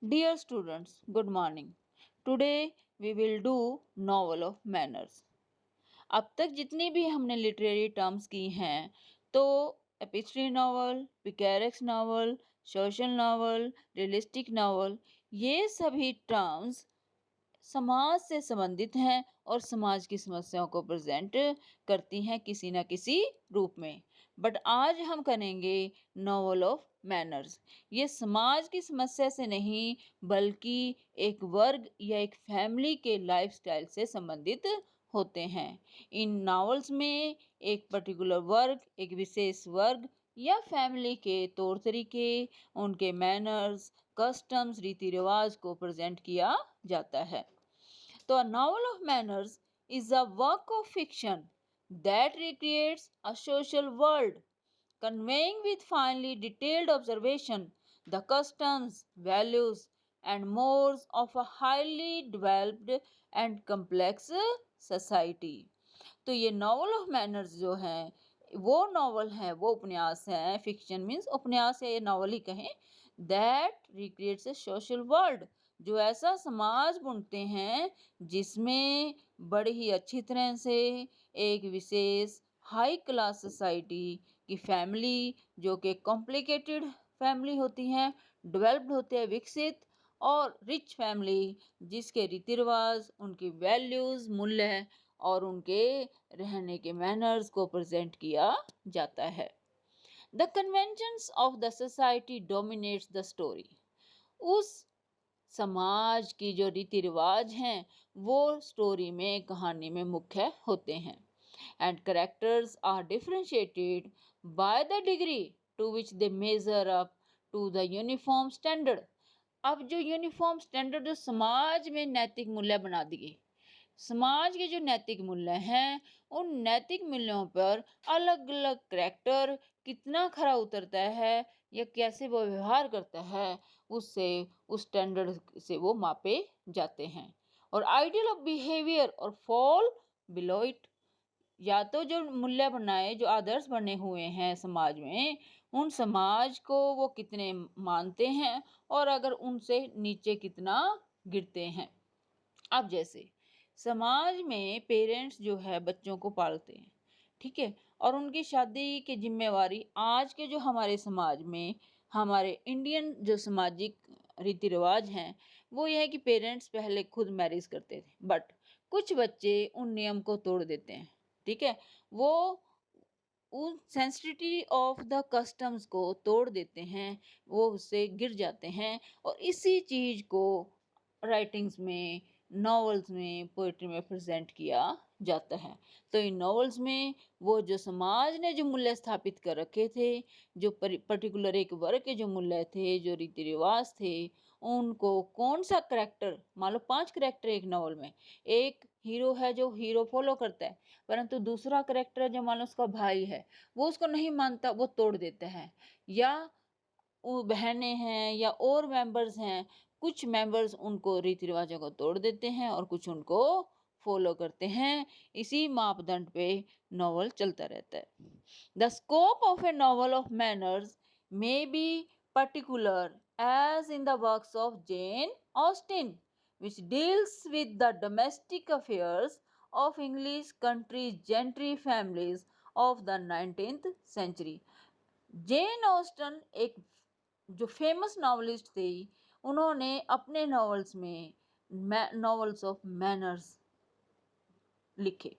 Dear students, good morning. Today we will do novel of manners. अब तक जितनी भी हमने लिटरेरी टर्म्स की हैं तो epistolary novel, picaresque novel, social novel, realistic novel, ये सभी टर्म्स समाज से संबंधित हैं और समाज की समस्याओं को प्रेजेंट करती हैं किसी न किसी रूप में। बट आज हम करेंगे नॉवल ऑफ मैनर्स। ये समाज की समस्या से नहीं बल्कि एक वर्ग या एक फैमिली के लाइफस्टाइल से संबंधित होते हैं। इन नॉवेल्स में एक पर्टिकुलर वर्ग, एक विशेष वर्ग या फैमिली के तौर तरीके, उनके मैनर्स, कस्टम्स, रीति रिवाज को प्रेजेंट किया जाता है। तो a novel of manners is a work of fiction that recreates a social world, conveying with finely detailed observation the customs, values, and mores of a highly developed and complex society. तो ये novel of manners जो है वो novel है, वो उपन्यास है, fiction means उपन्यास या ये नॉवल ही कहें, that recreates A social world, जो ऐसा समाज बुनते हैं जिसमें बड़ी ही अच्छी तरह से एक विशेष हाई क्लास सोसाइटी की फैमिली, जो कि कॉम्प्लिकेटेड फैमिली होती हैं, डेवलप्ड होते हैं, विकसित, और रिच फैमिली जिसके रीति रिवाज, उनकी वैल्यूज, मूल्य और उनके रहने के मैनर्स को प्रेजेंट किया जाता है। The conventions of the society dominates the story. उस समाज की जो रीति रिवाज हैं वो स्टोरी में, कहानी में मुख्य होते हैं। And characters are differentiated by the degree to which they measure up to the uniform standard. अब जो यूनिफॉर्म स्टैंडर्ड जो समाज में नैतिक मूल्य बना दिए, समाज के जो नैतिक मूल्य हैं उन नैतिक मूल्यों पर अलग अलग करैक्टर कितना खरा उतरता है या कैसे वो व्यवहार करता है, उससे उस स्टैंडर्ड से वो मापे जाते हैं। और आइडियल ऑफ बिहेवियर और फॉल बिलो इट, या तो जो मूल्य बनाए, जो आदर्श बने हुए हैं समाज में, उन समाज को वो कितने मानते हैं और अगर उनसे नीचे कितना गिरते हैं। अब जैसे समाज में पेरेंट्स जो है बच्चों को पालते हैं, ठीक है, और उनकी शादी की जिम्मेवारी आज के जो हमारे समाज में, हमारे इंडियन जो सामाजिक रीति रिवाज हैं वो ये है कि पेरेंट्स पहले खुद मैरिज करते थे, बट कुछ बच्चे उन नियम को तोड़ देते हैं, ठीक है, वो उन सेंसिटिविटी ऑफ द कस्टम्स को तोड़ देते हैं, वो उससे गिर जाते हैं और इसी चीज को राइटिंग्स में, नॉवेल्स में, पोइट्री में प्रेजेंट किया जाता है। तो इन नॉवेल्स में वो जो समाज ने जो मूल्य स्थापित कर रखे थे, जो पर्टिकुलर एक वर्ग के जो मूल्य थे, जो रीति रिवाज थे, उनको कौन सा करेक्टर, मान लो 5 करेक्टर एक नॉवल में, एक हीरो है जो हीरो फॉलो करता है, परंतु दूसरा करेक्टर है जो मान लो उसका भाई है, वो उसको नहीं मानता, वो तोड़ देता है, या वो बहनें हैं या और मेंबर्स हैं, कुछ मेंबर्स उनको रीति रिवाजों को तोड़ देते हैं और कुछ उनको फॉलो करते हैं। इसी मापदंड पे नॉवल चलता रहता है। The scope of A novel of manners may be particular as in the works of Jane Austen, which deals with the domestic affairs of English country gentry families of the 19th century. Jane Austen एक जो famous novelist थी, उन्होंने अपने novels में novels of manners लिखे,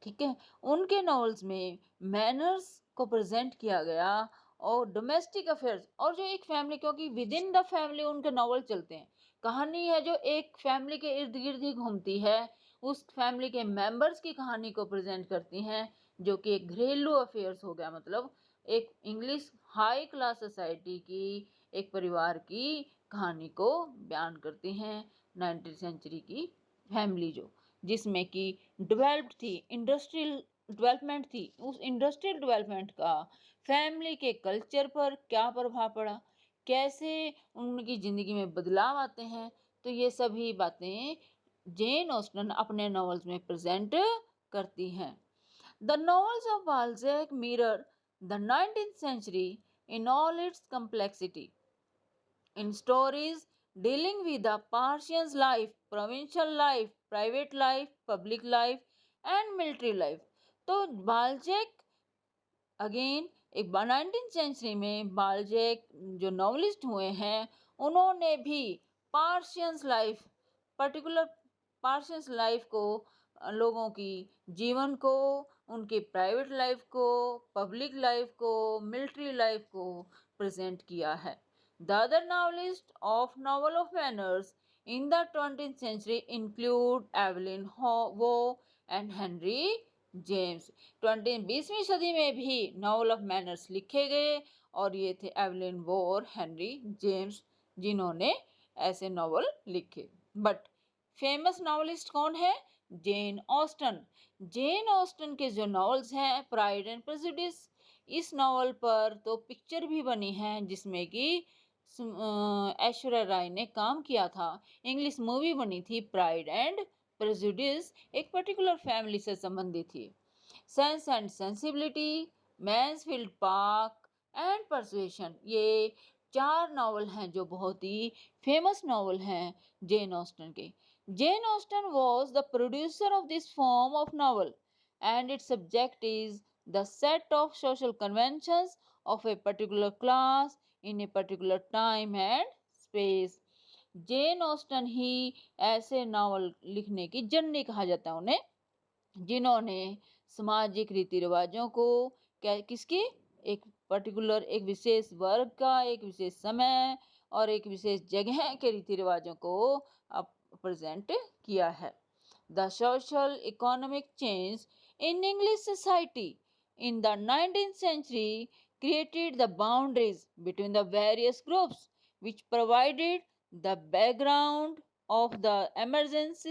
ठीक है, उनके नॉवेल्स में मैनर्स को प्रेजेंट किया गया और डोमेस्टिक अफेयर्स और जो एक फैमिली, क्योंकि विद इन द फैमिली उनके नॉवल चलते हैं, कहानी है जो एक फैमिली के इर्द गिर्द ही घूमती है, उस फैमिली के मेंबर्स की कहानी को प्रेजेंट करती हैं, जो कि एक घरेलू अफेयर्स हो गया, मतलब एक इंग्लिश हाई क्लास सोसाइटी की, एक परिवार की कहानी को बयान करती हैं। 19th सेंचुरी की फैमिली जो जिसमें कि डेवलप्ड थी, इंडस्ट्रियल डेवलपमेंट थी, उस इंडस्ट्रियल डेवलपमेंट का फैमिली के कल्चर पर क्या प्रभाव पड़ा, कैसे उनकी ज़िंदगी में बदलाव आते हैं, तो ये सभी बातें जेन ऑस्टन अपने नॉवेल्स में प्रेजेंट करती हैं। The novels of Balzac mirror the 19th century in all its complexity. In stories dealing with the Persians life, provincial life, private life, public life and military life. तो बाल्जेक again एक 19th century में बाल्जेक जो novelist हुए हैं उन्होंने भी Parisians life, particular Parisians life को, लोगों की जीवन को, उनके प्राइवेट लाइफ को, पब्लिक लाइफ को, मिलिट्री लाइफ को प्रेजेंट किया है. The other novelist of novel of manners in the 20th century include Evelyn Waugh and Henry James. 20वीं सदी में भी नॉवल ऑफ मैनर्स लिखे गए और ये थे एवलिन वो और हेनरी जेम्स जिन्होंने ऐसे नॉवल लिखे. बट फेमस नॉवलिस्ट कौन है? Jane Austen. जेन ऑस्टन के जो नॉवेल्स हैं प्राइड एंड प्रेजुडिस, इस नॉवल पर तो पिक्चर भी बनी है जिसमें कि ऐश्वर्या राय ने काम किया था. इंग्लिश मूवी बनी थी प्राइड एंड प्रेजुडिस, एक पर्टिकुलर फैमिली से संबंधित थी. Sense and sensibility, Mansfield park and persuasion, ये 4 नॉवल हैं जो बहुत ही फेमस नॉवल हैं जेन ऑस्टन के. Jane Austen was the producer of this form of novel and its subject is the set of social conventions of a particular class in a particular time and space. Jane Austen ही ऐसे novel लिखने की जननी कहा जाता है उन्हें जिन्होंने सामाजिक रीति रिवाजों को किसकी, एक पर्टिकुलर एक विशेष वर्ग का, एक विशेष समय और एक विशेष जगह के रीति रिवाजों को प्रेजेंट किया है. The social economic change in English society in the 19th century created the boundaries between the various groups which provided the background of the emergence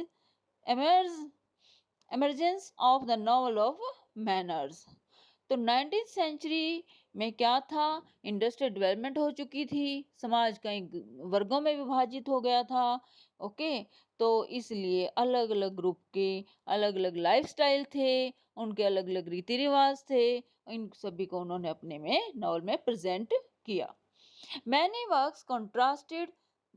of the novel of manners. तो 19th century में क्या था, industrial development हो चुकी थी, समाज कई वर्गों में विभाजित हो गया था. ओके, तो इसलिए अलग अलग ग्रुप के अलग अलग लाइफस्टाइल थे, उनके अलग अलग रीति रिवाज थे, इन सभी को उन्होंने अपने में नॉवल में प्रेजेंट किया. Many works contrasted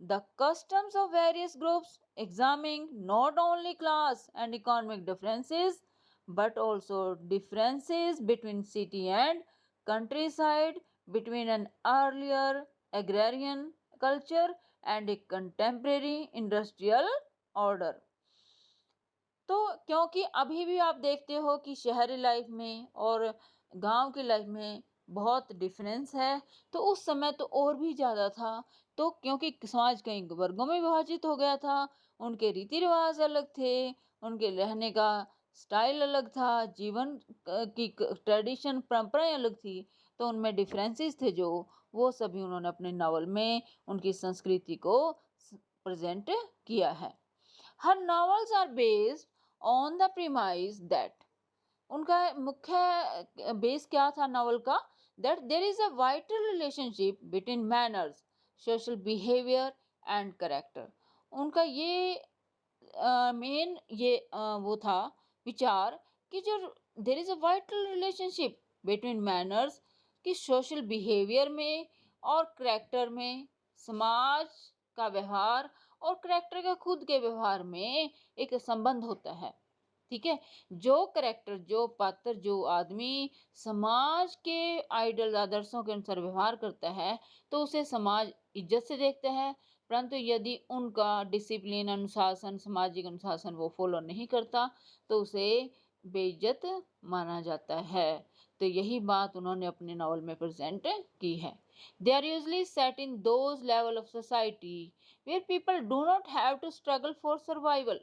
the customs of various groups, examining not only class and economic differences but also differences between city and countryside, between an earlier agrarian culture and a contemporary industrial order. तो क्योंकि अभी भी आप देखते हो कि शहरी life में और गांव की लाइफ में बहुत डिफरेंस है, तो उस समय तो और भी ज़्यादा था. तो क्योंकि समाज कई वर्गों में विभाजित हो गया था, उनके रीति रिवाज अलग थे, उनके रहने का स्टाइल अलग था, जीवन की ट्रेडिशन परंपराएं अलग थी, तो उनमें डिफरेंसेस थे जो वो सभी उन्होंने अपने नावल में उनकी संस्कृति को प्रेजेंट किया है. हर novels are based on the premise that, उनका मुख्य बेस क्या था नॉवल का, that there is a vital relationship between manners, social behavior and character. उनका ये मेन ये वो था विचार कि जो there is a vital relationship between manners, कि सोशल बिहेवियर में और करेक्टर में, समाज का व्यवहार और करेक्टर का खुद के व्यवहार में एक संबंध होता है. ठीक है, जो करेक्टर, जो पात्र, जो आदमी समाज के आइडल आदर्शों के अनुसार व्यवहार करता है तो उसे समाज इज्जत से देखता है, परंतु यदि उनका डिसिप्लिन, अनुशासन, सामाजिक अनुशासन वो फॉलो नहीं करता तो उसे बेइज्जत माना जाता है. तो यही बात उन्होंने अपने नॉवल में प्रेजेंट की है. They are usually set in those level of society where people do not have to struggle for survival.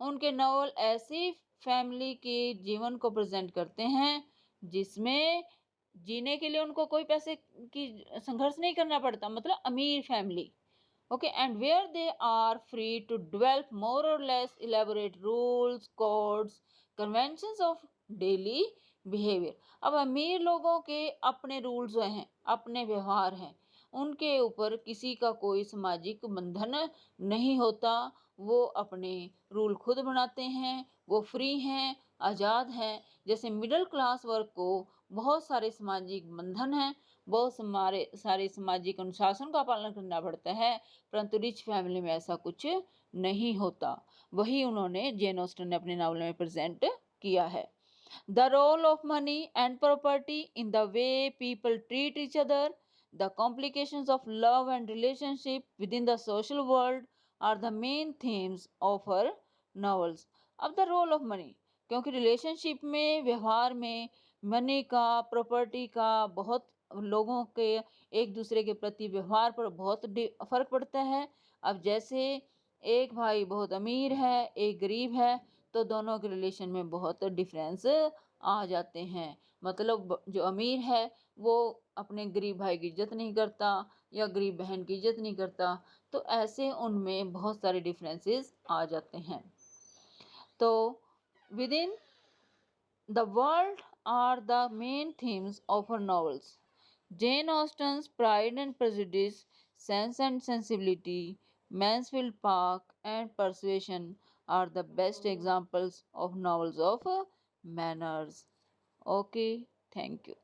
उनके नॉवल ऐसी फैमिली के जीवन को प्रेजेंट करते हैं जिसमें जीने के लिए उनको कोई पैसे की संघर्ष नहीं करना पड़ता, मतलब अमीर family. Okay, and where they are free to develop more or less elaborate rules, codes, conventions of daily behavior. अब अमीर लोगों के अपने रूल्स हैं, अपने व्यवहार हैं, उनके ऊपर किसी का कोई सामाजिक बंधन नहीं होता, वो अपने रूल खुद बनाते हैं, वो फ्री हैं, आज़ाद हैं. जैसे मिडिल क्लास वर्ग को बहुत सारे सामाजिक बंधन हैं, बहुत हमारे सारे सामाजिक अनुशासन का पालन करना पड़ता है, परंतु रिच फैमिली में ऐसा कुछ नहीं होता। वही उन्होंने जेन ऑस्टन ने अपने नॉवल में प्रेजेंट किया है। The role of money and property in the way people treat each other, the complications of love and relationship within the social world are the main themes of her novels. अब the role of money, क्योंकि relationship में, व्यवहार में money का, property का बहुत लोगों के एक दूसरे के प्रति व्यवहार पर बहुत फर्क पड़ता है। अब जैसे एक भाई बहुत अमीर है, एक गरीब है, तो दोनों के रिलेशन में बहुत डिफरेंस आ जाते हैं। मतलब जो अमीर है वो अपने गरीब भाई की इज्जत नहीं करता या गरीब बहन की इज्जत नहीं करता, तो ऐसे उनमें बहुत सारे डिफरेंसेस आ जाते हैं। तो within the world are the main themes of her novels. Jane Austen's Pride and Prejudice, Sense and Sensibility, Mansfield Park, and Persuasion are the best examples of novels of manners. Okay, thank you.